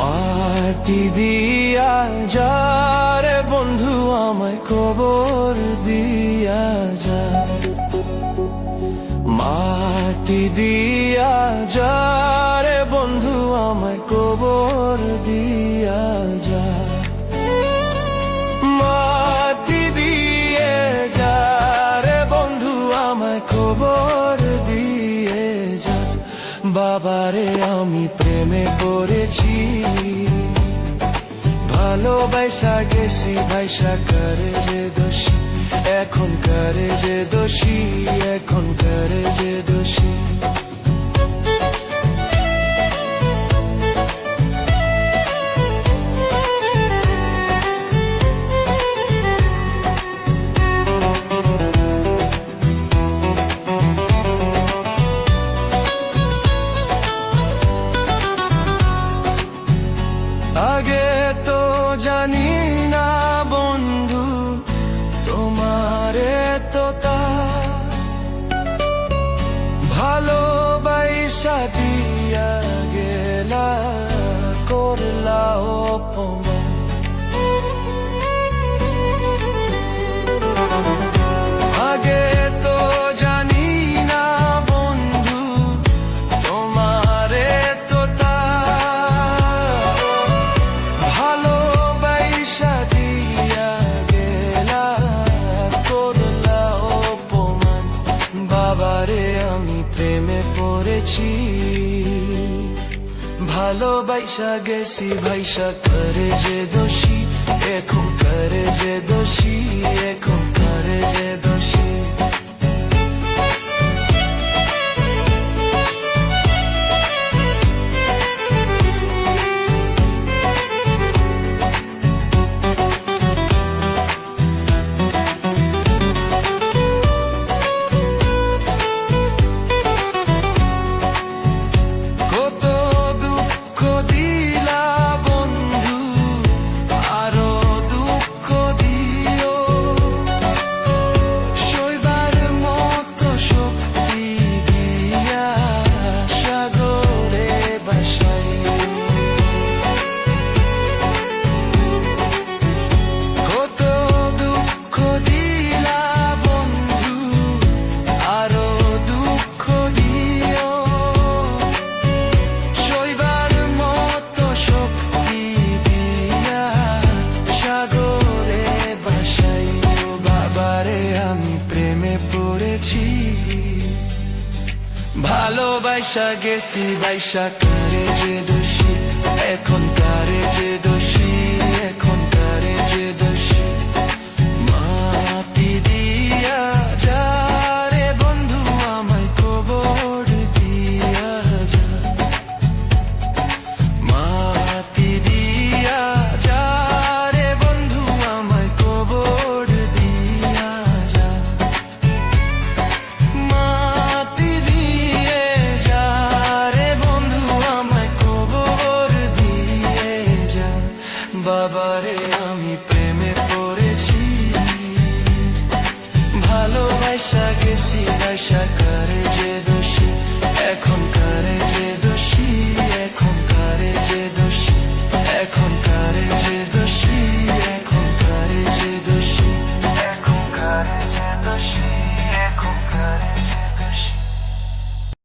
মাটি দিয়া যা রে বন্ধু আমায় কবর দিয়া যা, মাটি দিয়া যা রে বন্ধু আমায় কবর দিয়া যা, মাটি দিয়ে যা রে বন্ধু আমায় কবর দিয়ে যা। বাবারে আমি প্রেমে পড়েছি, ভালোবাসা গেছি ভাইসা করে যে দোষী, এখন করে যে দোষী, এখন করে যে দোষী। আগে তো জানি না বন্ধু তোমারে তো তা ভালোবাসা দিয়া গেলা, করলা অপমান। আগে তো জানি না বন্ধু তোমারে তো তা ভালোবাসা দিয়া গেলা, করলা অপমান। বাবারে আমি প্রেমে পড়েছি, ভালোবাসা গেছি ভাইসা করে যে দোষী, এখন করে যে দোষী, এখন করে যে দোষী। ভালোবাসা গেছি বাইসা করে যে দোষী, এখন করে যে দোষী, এখন করে যে দোষী। মাটি দিয়া যা রে বন্ধু আমায় কবর দিয়া যা, মাটি দিয়া যা রে বন্ধু আমায় কবর দিয়া যা, মাটি দিয়ে যা রে বন্ধু আমায় কবর দিয়ে যা। বাবারে আমি প্রেমে পড়েছি, ভালোবাসা গেছি ভাইসা করে